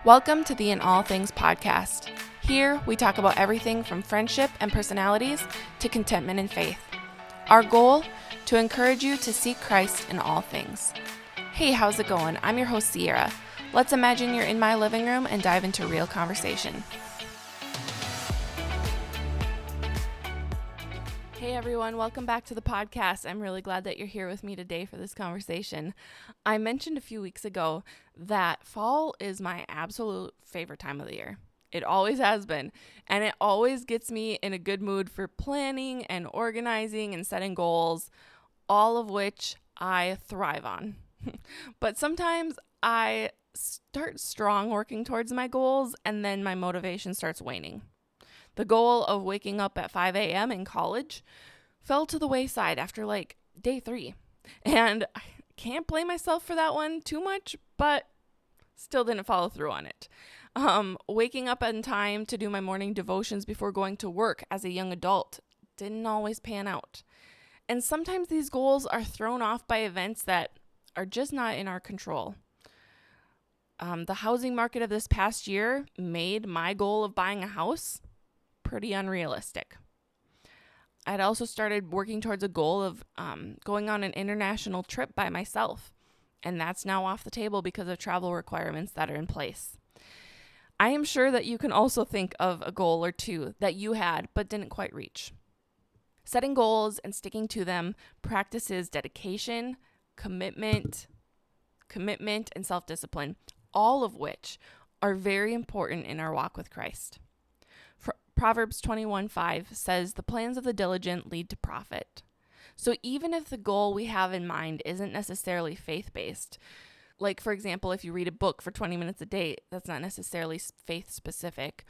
Welcome to the In All Things podcast. Here, we talk about everything from friendship and personalities to contentment and faith. Our goal? To encourage you to seek Christ in all things. Hey, how's it going? I'm your host, Sierra. Let's imagine you're in my living room and dive into real conversation. Hey everyone, welcome back to the podcast. I'm really glad that you're here with me today for this conversation. I mentioned a few weeks ago that fall is my absolute favorite time of the year. It always has been, and it always gets me in a good mood for planning and organizing and setting goals, all of which I thrive on. But sometimes I start strong working towards my goals and then my motivation starts waning. The goal of waking up at 5 a.m. in college fell to the wayside after day 3. And I can't blame myself for that one too much, but still didn't follow through on it. Waking up in time to do my morning devotions before going to work as a young adult didn't always pan out. And sometimes these goals are thrown off by events that are just not in our control. The housing market of this past year made my goal of buying a house pretty unrealistic. I'd also started working towards a goal of going on an international trip by myself, and that's now off the table because of travel requirements that are in place. I am sure that you can also think of a goal or two that you had but didn't quite reach. Setting goals and sticking to them practices dedication, commitment, and self-discipline, all of which are very important in our walk with Christ. Proverbs 21:5 says, "The plans of the diligent lead to profit." So even if the goal we have in mind isn't necessarily faith-based, like for example, if you read a book for 20 minutes a day, that's not necessarily faith-specific,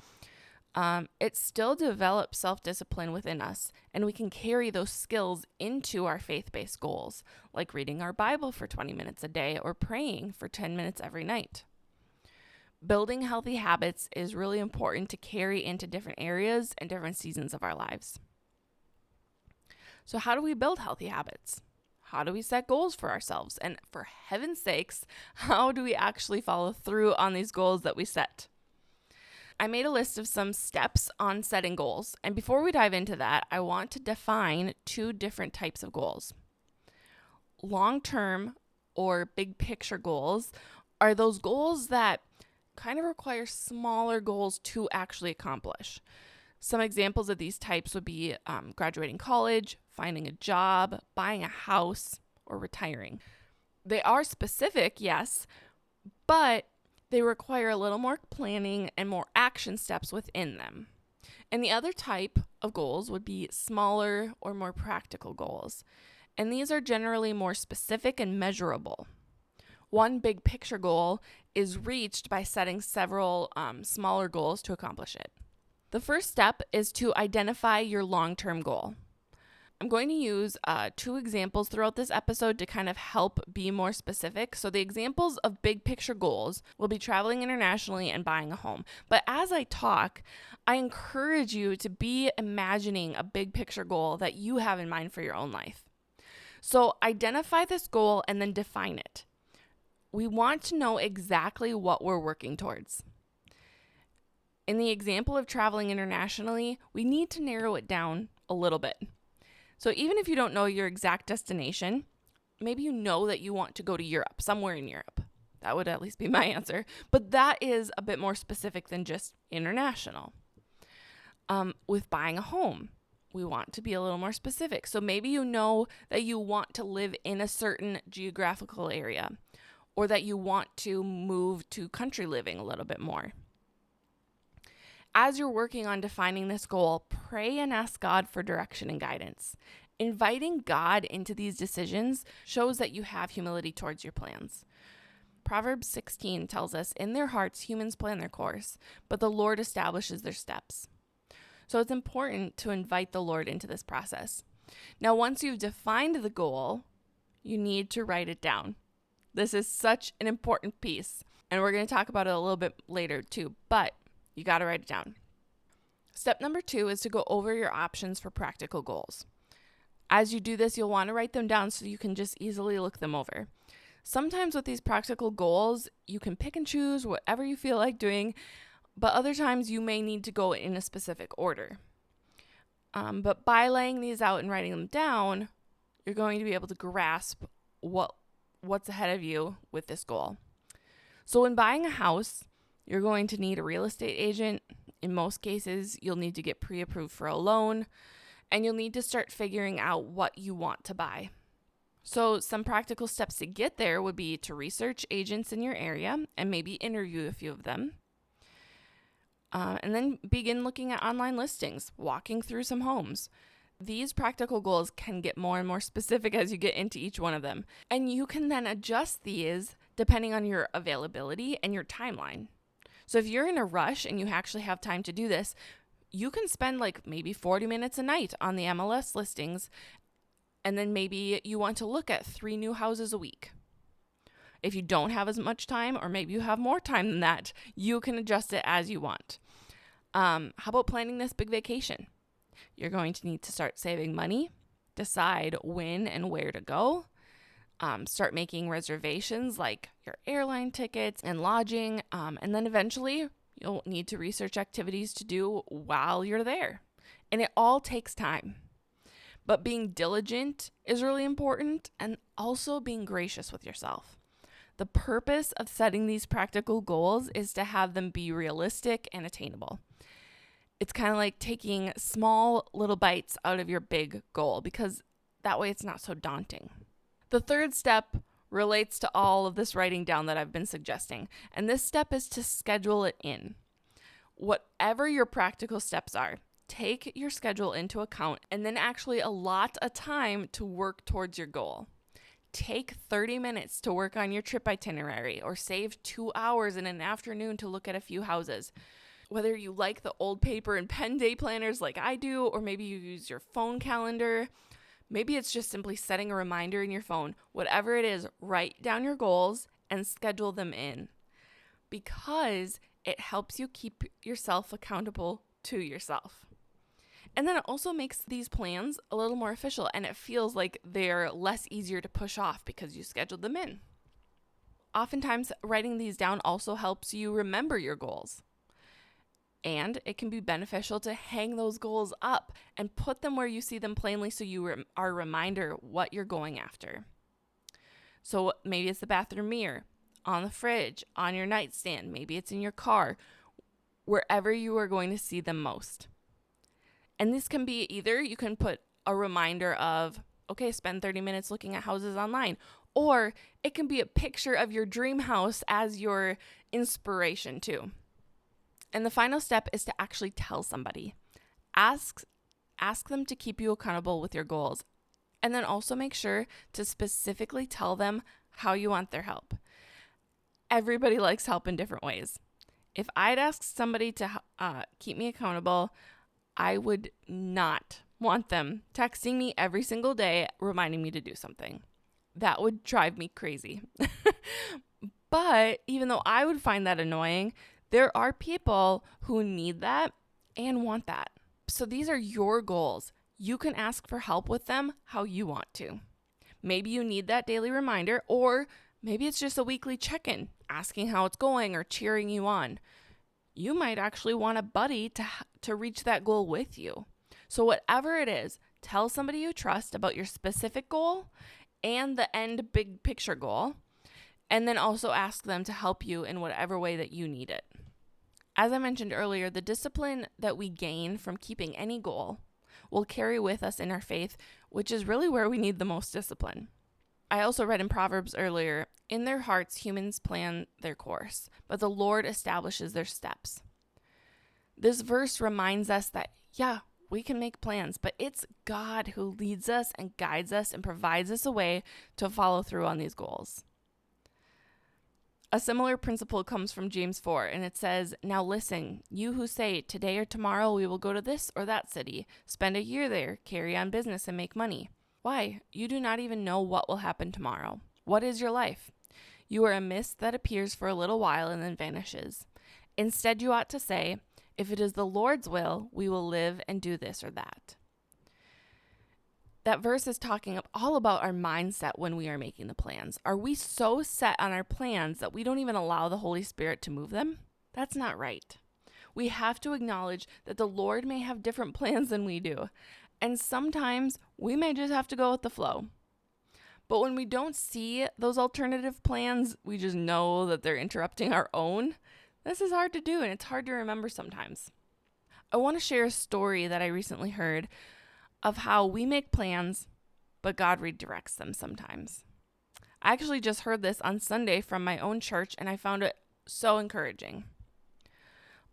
it still develops self-discipline within us, and we can carry those skills into our faith-based goals, like reading our Bible for 20 minutes a day or praying for 10 minutes every night. Building healthy habits is really important to carry into different areas and different seasons of our lives. So how do we build healthy habits? How do we set goals for ourselves? And for heaven's sakes, how do we actually follow through on these goals that we set? I made a list of some steps on setting goals. And before we dive into that, I want to define 2 different types of goals. Long-term or big picture goals are those goals that kind of require smaller goals to actually accomplish. Some examples of these types would be graduating college, finding a job, buying a house, or retiring. They are specific, yes, but they require a little more planning and more action steps within them. And the other type of goals would be smaller or more practical goals. And these are generally more specific and measurable. One big picture goal is reached by setting several smaller goals to accomplish it. The first step is to identify your long-term goal. I'm going to use 2 examples throughout this episode to kind of help be more specific. So the examples of big picture goals will be traveling internationally and buying a home. But as I talk, I encourage you to be imagining a big picture goal that you have in mind for your own life. So identify this goal and then define it. We want to know exactly what we're working towards. In the example of traveling internationally, we need to narrow it down a little bit. So even if you don't know your exact destination, maybe you know that you want to go to Europe, somewhere in Europe. That would at least be my answer. But that is a bit more specific than just international. With buying a home, we want to be a little more specific. So maybe you know that you want to live in a certain geographical area, or that you want to move to country living a little bit more. As you're working on defining this goal, pray and ask God for direction and guidance. Inviting God into these decisions shows that you have humility towards your plans. Proverbs 16 tells us, "In their hearts humans plan their course, but the Lord establishes their steps." So it's important to invite the Lord into this process. Now, once you've defined the goal, you need to write it down. This is such an important piece, and we're going to talk about it a little bit later too, but you got to write it down. Step number 2 is to go over your options for practical goals. As you do this, you'll want to write them down so you can just easily look them over. Sometimes with these practical goals, you can pick and choose whatever you feel like doing, but other times you may need to go in a specific order. But by laying these out and writing them down, you're going to be able to grasp what's ahead of you with this goal. So when buying a house, you're going to need a real estate agent. In most cases, you'll need to get pre-approved for a loan, and you'll need to start figuring out what you want to buy. So some practical steps to get there would be to research agents in your area and maybe interview a few of them. And then begin looking at online listings, walking through some homes. These practical goals can get more and more specific as you get into each one of them. And you can then adjust these depending on your availability and your timeline. So if you're in a rush and you actually have time to do this, you can spend like maybe 40 minutes a night on the MLS listings, and then maybe you want to look at 3 new houses a week. If you don't have as much time, or maybe you have more time than that, you can adjust it as you want. How about planning this big vacation? You're going to need to start saving money, decide when and where to go, start making reservations like your airline tickets and lodging, and then eventually you'll need to research activities to do while you're there. And it all takes time. But being diligent is really important, and also being gracious with yourself. The purpose of setting these practical goals is to have them be realistic and attainable. It's kind of like taking small little bites out of your big goal, because that way it's not so daunting. The third step relates to all of this writing down that I've been suggesting, and this step is to schedule it in. Whatever your practical steps are, take your schedule into account and then actually allot a time to work towards your goal. Take 30 minutes to work on your trip itinerary, or save 2 hours in an afternoon to look at a few houses. Whether you like the old paper and pen day planners like I do, or maybe you use your phone calendar, maybe it's just simply setting a reminder in your phone. Whatever it is, write down your goals and schedule them in, because it helps you keep yourself accountable to yourself. And then it also makes these plans a little more official, and it feels like they're less easier to push off because you scheduled them in. Oftentimes, writing these down also helps you remember your goals. And it can be beneficial to hang those goals up and put them where you see them plainly, so you are a reminder what you're going after. So maybe it's the bathroom mirror, on the fridge, on your nightstand, maybe it's in your car, wherever you are going to see them most. And this can be either you can put a reminder of, okay, spend 30 minutes looking at houses online, or it can be a picture of your dream house as your inspiration too. And the final step is to actually tell somebody. Ask them to keep you accountable with your goals, and then also make sure to specifically tell them how you want their help. Everybody likes help in different ways. If I'd ask somebody to keep me accountable, I would not want them texting me every single day reminding me to do something. That would drive me crazy. But even though I would find that annoying, there are people who need that and want that. So these are your goals. You can ask for help with them how you want to. Maybe you need that daily reminder, or maybe it's just a weekly check-in, asking how it's going or cheering you on. You might actually want a buddy to reach that goal with you. So whatever it is, tell somebody you trust about your specific goal and the end big picture goal, and then also ask them to help you in whatever way that you need it. As I mentioned earlier, the discipline that we gain from keeping any goal will carry with us in our faith, which is really where we need the most discipline. I also read in Proverbs earlier, in their hearts humans plan their course, but the Lord establishes their steps. This verse reminds us that, we can make plans, but it's God who leads us and guides us and provides us a way to follow through on these goals. A similar principle comes from James 4, and it says, "Now listen, you who say, today or tomorrow we will go to this or that city, spend a year there, carry on business and make money. Why? You do not even know what will happen tomorrow. What is your life? You are a mist that appears for a little while and then vanishes. Instead, you ought to say, if it is the Lord's will, we will live and do this or that." That verse is talking all about our mindset when we are making the plans. Are we so set on our plans that we don't even allow the Holy Spirit to move them? That's not right. We have to acknowledge that the Lord may have different plans than we do. And sometimes we may just have to go with the flow. But when we don't see those alternative plans, we just know that they're interrupting our own. This is hard to do, and it's hard to remember sometimes. I want to share a story that I recently heard of how we make plans, but God redirects them sometimes. I actually just heard this on Sunday from my own church, and I found it so encouraging.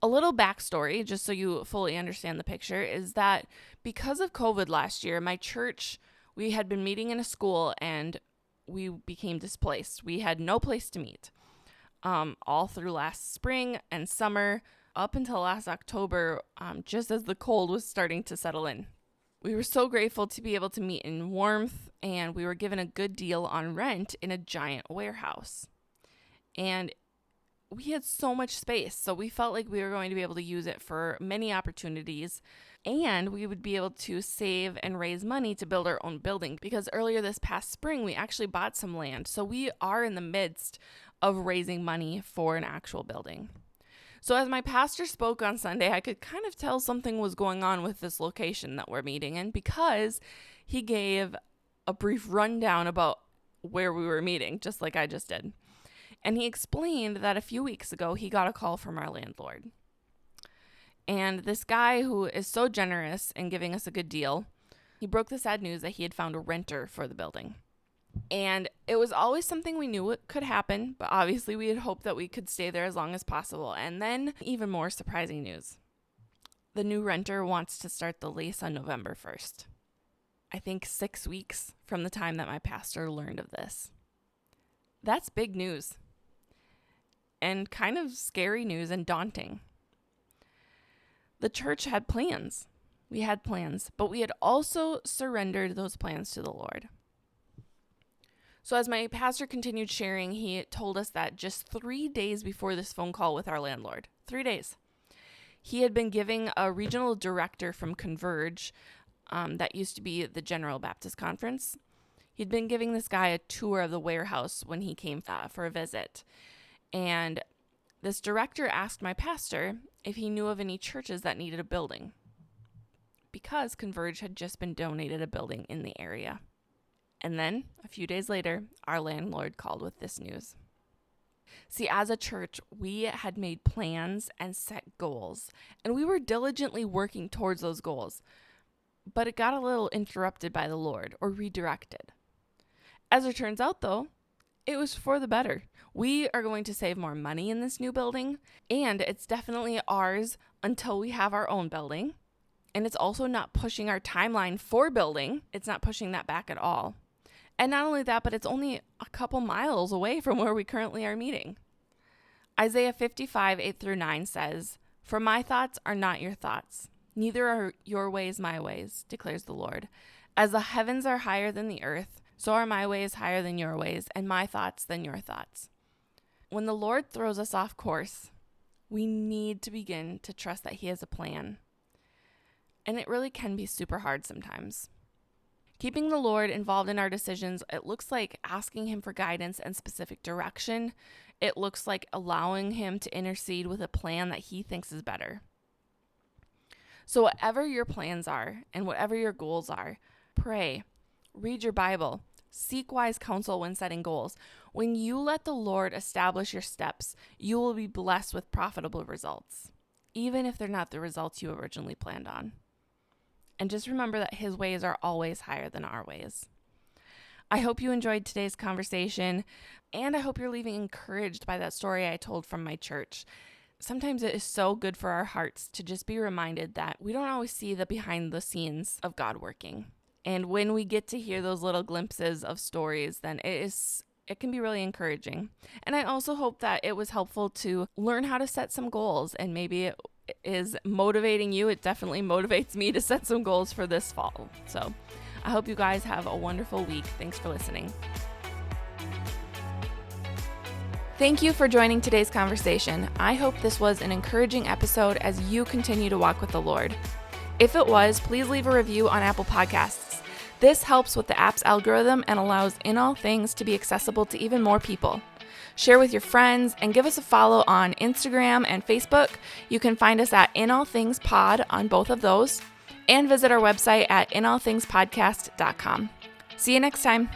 A little backstory, just so you fully understand the picture, is that because of COVID last year, my church, we had been meeting in a school and we became displaced. We had no place to meet all through last spring and summer up until last October, just as the cold was starting to settle in. We were so grateful to be able to meet in warmth, and we were given a good deal on rent in a giant warehouse. And we had so much space, so we felt like we were going to be able to use it for many opportunities, and we would be able to save and raise money to build our own building, because earlier this past spring, we actually bought some land. So we are in the midst of raising money for an actual building. So as my pastor spoke on Sunday, I could kind of tell something was going on with this location that we're meeting in, because he gave a brief rundown about where we were meeting, just like I just did. And he explained that a few weeks ago, he got a call from our landlord. And this guy, who is so generous in giving us a good deal, he broke the sad news that he had found a renter for the building. And it was always something we knew it could happen, but obviously we had hoped that we could stay there as long as possible. And then even more surprising news. The new renter wants to start the lease on November 1st. I think 6 weeks from the time that my pastor learned of this. That's big news. And kind of scary news and daunting. The church had plans. We had plans, but we had also surrendered those plans to the Lord. So as my pastor continued sharing, he told us that just 3 days before this phone call with our landlord, 3 days, he had been giving a regional director from Converge, that used to be the General Baptist Conference. He'd been giving this guy a tour of the warehouse when he came for a visit. And this director asked my pastor if he knew of any churches that needed a building, because Converge had just been donated a building in the area. And then, a few days later, our landlord called with this news. See, as a church, we had made plans and set goals, and we were diligently working towards those goals. But it got a little interrupted by the Lord, or redirected. As it turns out, though, it was for the better. We are going to save more money in this new building, and it's definitely ours until we have our own building. And it's also not pushing our timeline for building. It's not pushing that back at all. And not only that, but it's only a couple miles away from where we currently are meeting. Isaiah 55, 8-9 says, "For my thoughts are not your thoughts, neither are your ways my ways, declares the Lord. As the heavens are higher than the earth, so are my ways higher than your ways, and my thoughts than your thoughts." When the Lord throws us off course, we need to begin to trust that He has a plan. And it really can be super hard sometimes. Keeping the Lord involved in our decisions, it looks like asking Him for guidance and specific direction. It looks like allowing Him to intercede with a plan that He thinks is better. So whatever your plans are and whatever your goals are, pray, read your Bible, seek wise counsel when setting goals. When you let the Lord establish your steps, you will be blessed with profitable results, even if they're not the results you originally planned on. And just remember that His ways are always higher than our ways. I hope you enjoyed today's conversation, and I hope you're leaving encouraged by that story I told from my church. Sometimes it is so good for our hearts to just be reminded that we don't always see the behind the scenes of God working. And when we get to hear those little glimpses of stories, then it can be really encouraging. And I also hope that it was helpful to learn how to set some goals, and maybe it is motivating you. It definitely motivates me to set some goals for this fall. So I hope you guys have a wonderful week. Thanks for listening. Thank you for joining today's conversation. I hope this was an encouraging episode as you continue to walk with the Lord. If it was, please leave a review on Apple Podcasts. This helps with the app's algorithm and allows In All Things to be accessible to even more people. Share with your friends and give us a follow on Instagram and Facebook. You can find us at In All Things Pod on both of those, and visit our website at inallthingspodcast.com. See you next time.